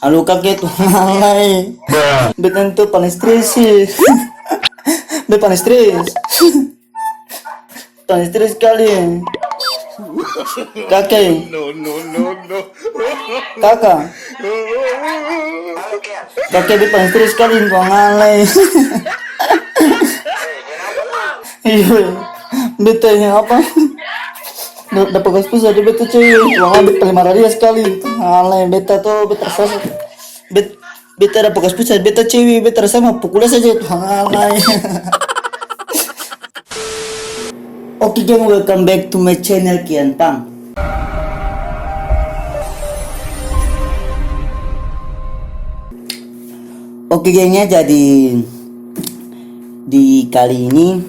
Halo kakek tuh ngalai. Betul tuh paling stres sih. Paling stres. Paling stres sekali. Kakek. Kakak. Kakek paling stres sekali tuh ngalai. Iya. Betanya apa? Dapat gas aja beta cuy. Wah, beta 500 sekali. Alay, beta tuh beta rasa beta dapat gas aja beta cewek beta rasa mah pukul saja tuh. Alay. Oke gang, welcome back to my channel Kian Pang. Oke gengnya, jadi di kali ini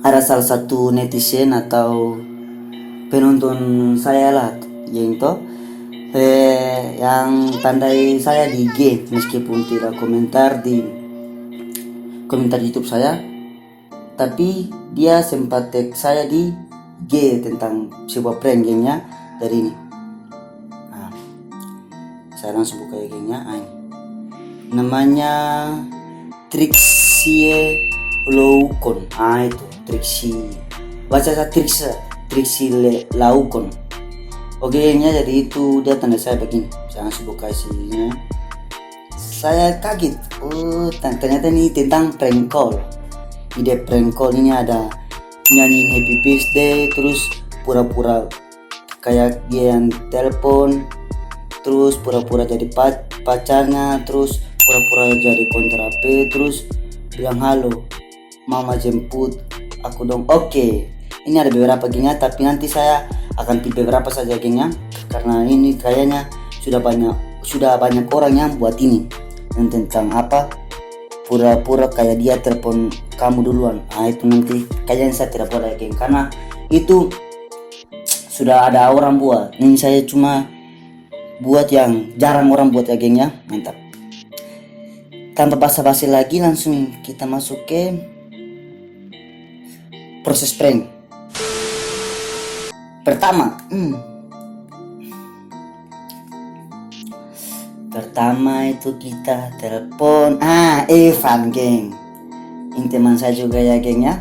ada salah satu netizen atau penonton saya lah yang tandai saya di IG meskipun tidak komentar di komentar YouTube saya, tapi dia sempat tag saya di IG tentang sebuah prank gengnya dari ini. Nah, saya langsung buka IG-nya. Namanya Trixie Laukon. Itu Trixie, baca saya Trixie Laukon. Oke nya, jadi itu dia tanda saya begini. Saya langsung buka isinya. Saya kaget. Oh, ternyata ini tentang prank call. Ide prank call ini ada nyanyiin happy birthday, terus pura-pura kayak dia yang telepon, terus pura-pura jadi pacarnya, terus pura-pura jadi kontrape, terus bilang halo mama jemput aku dong. Oke, ini ada beberapa gengnya, tapi nanti saya akan pilih beberapa saja gengnya karena ini kayaknya sudah banyak orang yang buat ini. Dan tentang apa pura-pura kayak dia telepon kamu duluan. Itu nanti kayaknya saya tidak boleh geng, karena itu sudah ada orang buat. Ini saya cuma buat yang jarang orang buat ya gengnya. Mantap. Tanpa basa-basi lagi, langsung kita masuk ke proses prank pertama. Pertama itu kita telepon Evan geng. Ini teman saya juga ya geng ya.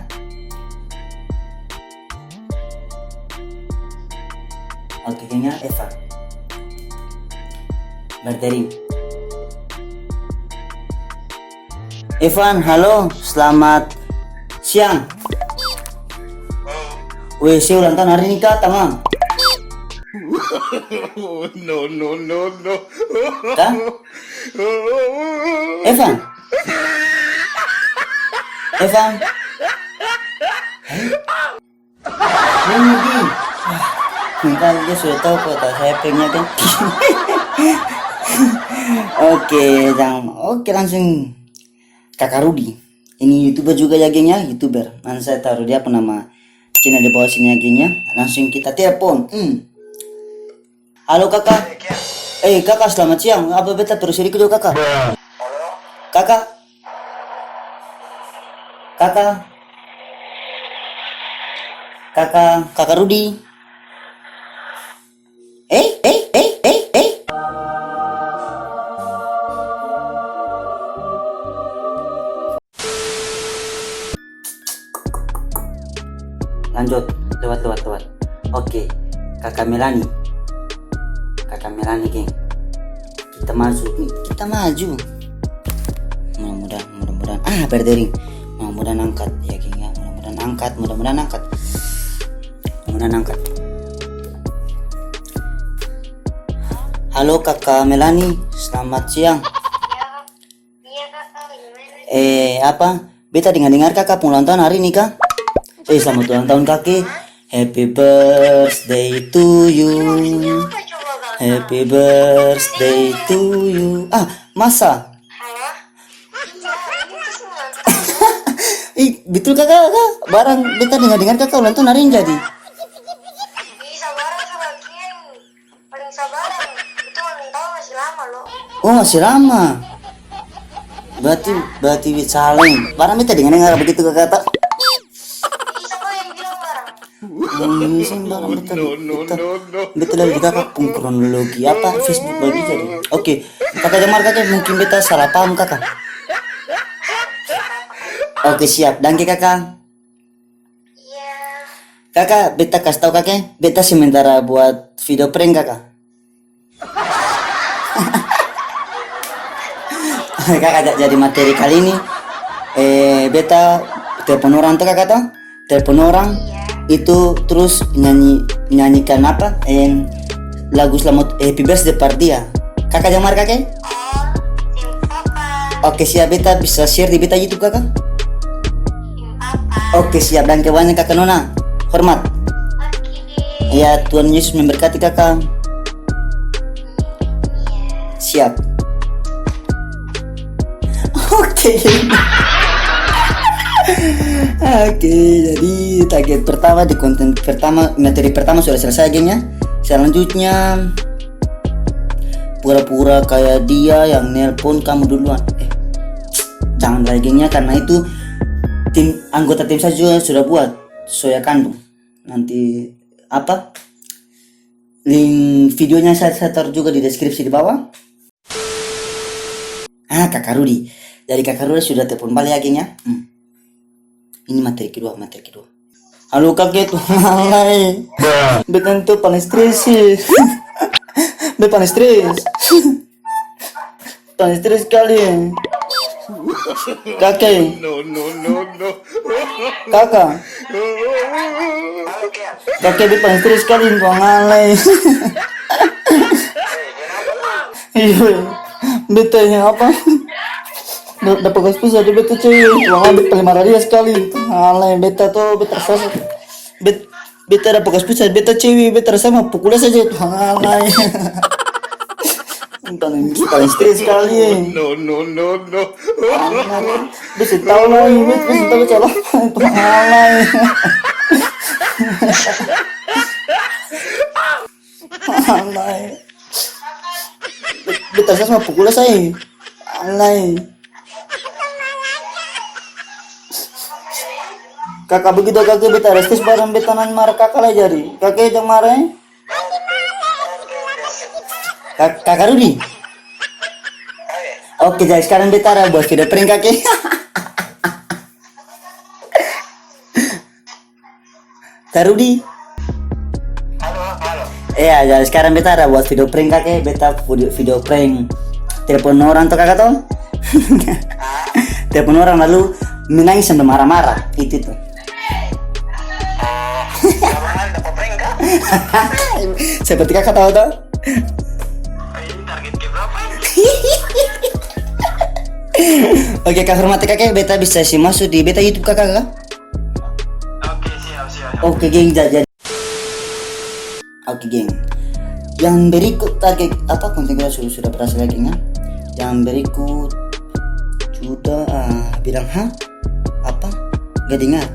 Oke geng ya, Evan berdering. Evan, halo, selamat siang. WC ulang tahun hari ini kak, tamam? No. Kak? Evan? Ini minta dia sudah tahu kota saya pengen kan. Oke, langsung Kakak Rudi. Ini YouTuber juga ya geng ya, YouTuber. Nanti saya taruh dia apa nama channel di bawah sini ya geng ya. Langsung kita telepon. Halo kakak. Kakak selamat siang. Apa beta terus sedikit dulu kakak? Kakak. Kakak Rudi. Lanjut, lewat. Oke, kakak Melani geng. Kita maju. Mudah-mudahan berdering. Mudah-mudahan angkat ya geng ya. Mudah-mudahan angkat. Halo kakak Melani, selamat siang. Iya kakak, gimana? Apa? Beta dengar kakak ulang tahun hari ini kak. Selamat ulang tahun kakek. Happy birthday to you. Apa coba kakak? Happy birthday to you. Masa? Halo? Ini tuh semua. Betul kakak. Barang beta dengar kakak ulang tahun hari ini jadi. Sabaran coba kian. Paling sabaran. Itu ulang tahun masih lama loh. Oh masih lama. Berarti saling. Barang beta dengar begitu kakak. Siapa yang bilang barang? Betul dari kakak pun kronologi apa Facebook bagi jadi. Oke, Kakak dengar kakak, mungkin beta salah paham kakak. Oke siap, danke kakak. Iya. Kakak, beta kasih tahu kakak, beta sementara buat video prank kakak. Kakak jadi materi kali ini, beta telepon orang tuh kakak tuh, telepon orang itu terus nyanyikan apa, lagu selamat Happy Birthday part dia. Kakak dengar kakak? Oh, tim papa. Oke siap, beta bisa share di beta YouTube kakak. Tim papa. Oke siap, dan banyak kakak Nona, hormat. Oke. Ya Tuhan Yesus memberkati kakak. Siap. Oke. Oke, jadi target pertama di konten pertama, materi pertama sudah selesai gengnya. Selanjutnya pura-pura kayak dia yang nelpon kamu duluan. Jangan lagi-nya, karena itu anggota tim saya juga sudah buat soya kandung. Nanti apa? Link videonya saya taruh juga di deskripsi di bawah. Kakak Rudi. Dari kakak Rudi sudah telepon balik akhirnya. Ini materi kedua. Halo kakek tuh, malai. Betul tuh paling stres sih. Paling stres. Paling stres sekali. Kakek. No. Kakak. Kakek paling stres sekali tuh, malai. Iya. Betul apa? Dapat gaspus aja beta cuy, uang ambil paling dia sekali. Alay beta tuh beta rasa beta dapat gaspus aja beta cewek, beta rasa mah pukulnya saja tuh. Alay paling stres sekali. No. Bisa tahu lagi, bisa tahu salah itu. Alay beta rasa mah pukulnya saya. Alay kakak begitu kakek beta restis barang beta nan marah kakak lah jari. Kakek jangan marah. Kakak Rudi. Oke, jadi sekarang beta buat video prank kakek. Kak Rudi. Halo. Iya, jadi sekarang beta buat video prank kakek. Beta video prank telepon orang tuh kakak tuh. Telepon orang lalu menangis sambil marah-marah. Itu tuh. Seperti kakak tahu tuh. Oke, kak hormati kakek, beta bisa sih masuk di beta YouTube kakak kak? Oke, siap. Oke geng, jadi. Oke geng. Yang berikut target apa konten kita sudah berhasil lagi ya? Yang berikut sudah bilang apa? Gak dengar.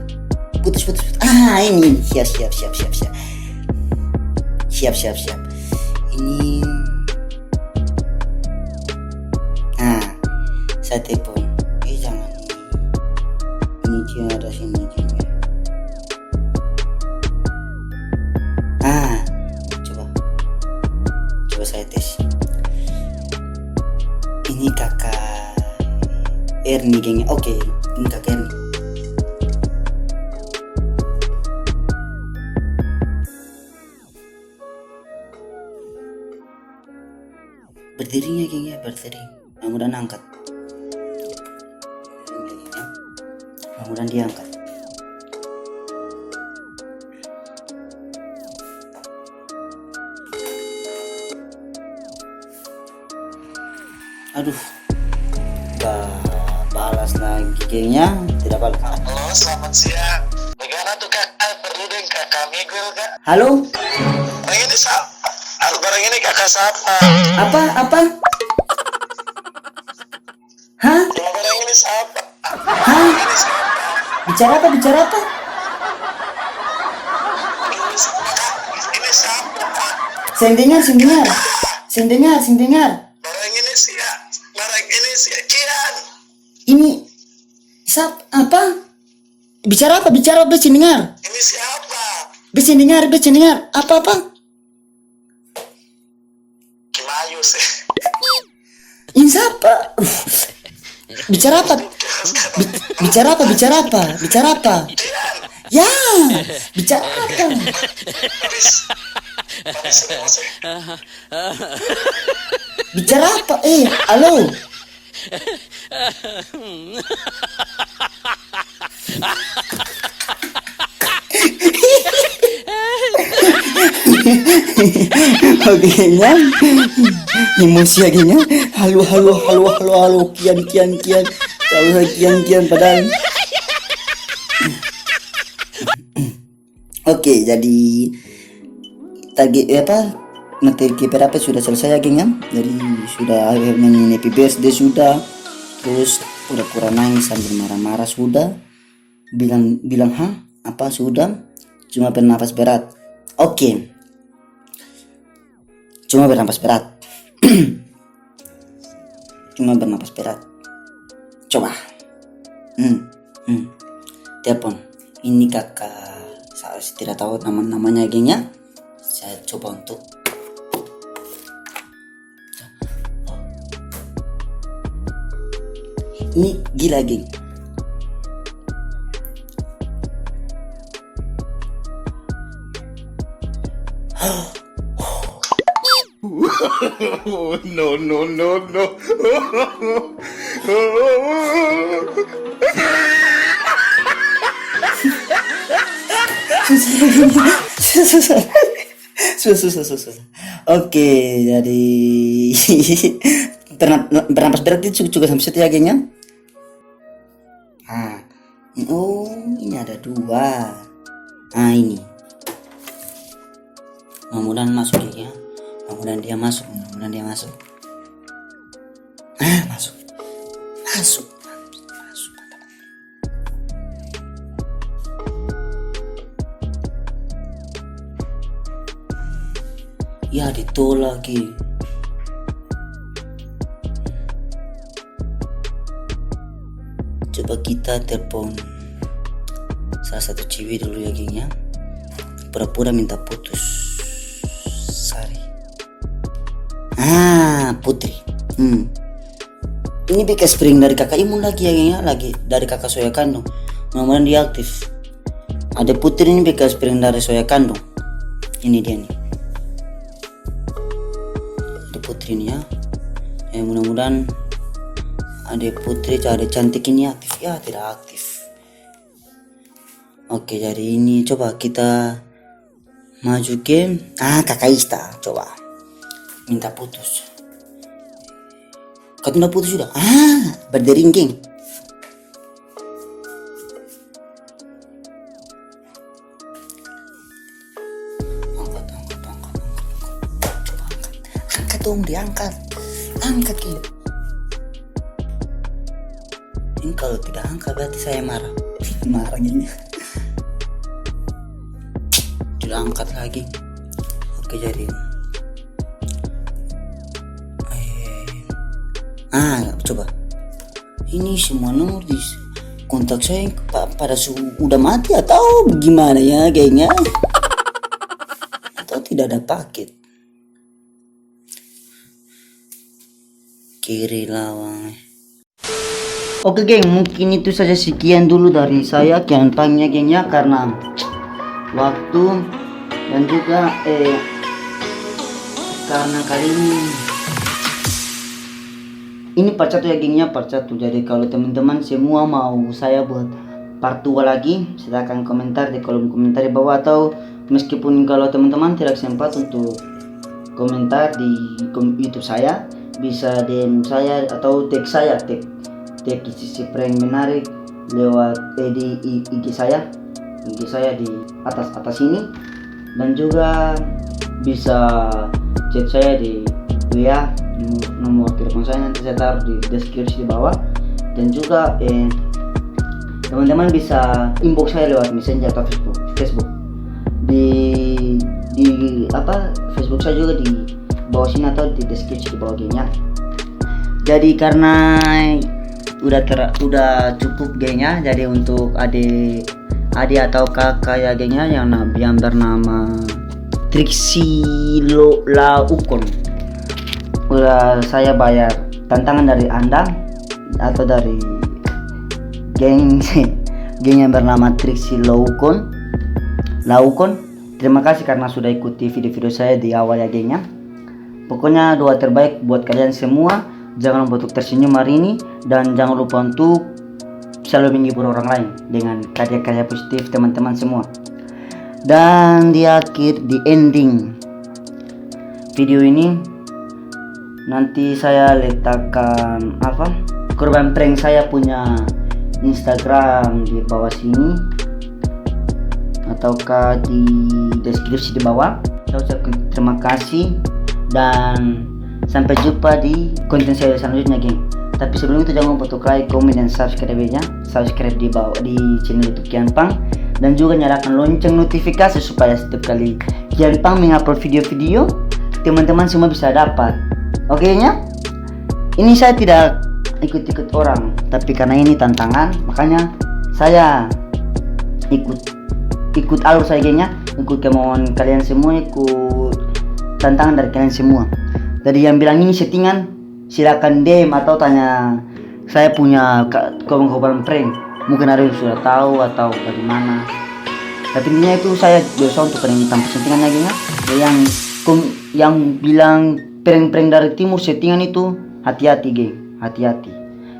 Putus. Ini siap. Siap. Ini saya telepon. Jangan. Ini dia ada sini juga. Coba saya tes. Ini kakak Erni gengnya. Oke, ini kakak Erni. Berdirinya gengnya, berdiri. Mudah-mudahan angkat. Mudah-mudahan dia angkat. Aduh, balas lagi gengnya, tidak balas. Halo, selamat siang. Bagaimana tuh kakak? Perlu dengan kakak Miguel kak? Halo? Barang ini barang ini kakak siapa? Apa? Hah? Barang ini siapa? Hah? Bicara apa? Ini siapa? Sing dengar. Barang ini si Kian. Ini apa? Bicara apa? Bisa dengar. Ini siapa? Bisa dengar. Apa? Kimayu sih. Bicara apa? Bicara apa? Bicara apa? Bicara apa? Ya, bicara apa? Bicara apa? Halo. Oke nya emosi akhirnya halo kian kalau kian padahal. Oke, jadi target materi KPR sudah selesai akhirnya. Jadi sudah nyanyi happy birthday sudah, terus pura-pura nangis sambil marah-marah sudah, bilang apa sudah, cuma bernafas berat. Oke. Cuma bernafas berat. Cuma bernafas berat. Coba. Telepon. Ini kakak. Saya tidak tahu namanya gengnya. Saya coba untuk. Ini gila geng. No. Susah. Oke, jadi bernafas berat itu juga sampai setia gengnya. Ini ada 2. Ini. Mudah-mudahan masuk ya. Mudah-mudahan dia masuk. Masuk. Ya ditolak lagi. Coba kita telepon salah satu cewek dulu ya geng ya. Pura-pura minta putus. Sari. Putri. Ini bekas spring dari kakak Imun lagi ya geng ya, lagi dari kakak Soya kandung. Mudah-mudahan dia aktif. Ada Putri ini bekas spring dari Soya kandung. Ini dia nih. Ada Putri ini ya. Mudah-mudahan ada Putri, ada cantik ini aktif ya, tidak aktif. Oke, jadi ini coba kita maju ke kakak Ista, coba minta putus. Kau udah putus sudah? Berdering geng. Angkat. Coba angkat dong, diangkat. Angkat geng. Ini kalau tidak angkat berarti saya marah. Marah gini. Tidak angkat lagi. Oke, jadi coba. Ini semua nomor di kontak saya pada udah mati atau gimana ya kayaknya? Atau tidak ada paket. Kiri lawang. Oke geng, mungkin itu saja sekian dulu dari saya. Jangan panggilnya gengnya karena waktu dan juga karena kali ini part 1 ya gengnya, part 1. Jadi kalau teman-teman semua mau saya buat part 2 lagi, silahkan komentar di kolom komentar di bawah, atau meskipun kalau teman-teman tidak sempat untuk komentar di YouTube saya, bisa DM saya atau tag saya, tag isi prank menarik lewat di IG saya di atas ini, dan juga bisa chat saya di WA. Nomor telepon saya nanti saya taruh di deskripsi di bawah, dan juga teman-teman bisa inbox saya lewat Messenger atau Facebook di Facebook saya juga di bawah sini atau di deskripsi di bawah gengnya. Jadi karena udah cukup gengnya, jadi untuk adik atau kakak ya gengnya yang bernama Trixie Laukon. udah saya bayar tantangan dari Anda atau dari geng yang bernama Trixie Laukon. Terima kasih karena sudah ikuti video-video saya di awal ya gengnya. Pokoknya doa terbaik buat kalian semua. Jangan lupa untuk tersenyum hari ini, dan jangan lupa untuk selalu menghibur orang lain dengan karya-karya positif teman-teman semua. Dan di ending video ini nanti saya letakkan korban prank saya punya Instagram di bawah sini ataukah di deskripsi di bawah. Saya ucapkan terima kasih dan sampai jumpa di konten saya selanjutnya geng. Tapi sebelum itu jangan lupa untuk like, komen, dan subscribe-nya. Subscribe di bawah di channel YouTube Kian Pang, dan juga nyalakan lonceng notifikasi supaya setiap kali Kian Pang mengupload video-video teman-teman semua bisa dapat. Oke nya? Ini saya tidak ikut-ikut orang, tapi karena ini tantangan, makanya saya ikut alur saya gengnya, ikut kemauan kalian semua, ikut tantangan dari kalian semua. Jadi yang bilang ini settingan, silakan DM atau tanya saya punya korban prank. Mungkin ada yang sudah tahu atau bagaimana. Tapi intinya itu saya berusaha untuk kalian tanpa settingan lagi ya. Yang bilang prank dari timur settingan itu hati-hati geng, hati-hati.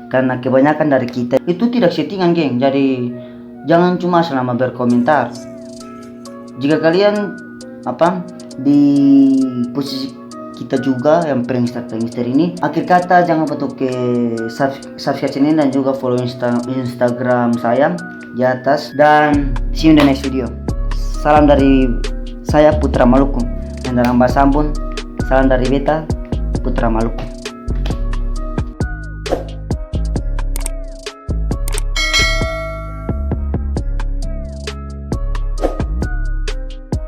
Karena kebanyakan dari kita itu tidak settingan geng. Jadi jangan cuma selama berkomentar. Jika kalian di posisi kita juga yang prankster ini, akhir kata jangan lupa untuk subscribe channel dan juga follow Instagram saya di atas, dan see you in the next video. Salam dari saya Putra Maluku, dan dalam bahasa Ambon salam dari beta Putra Maluku.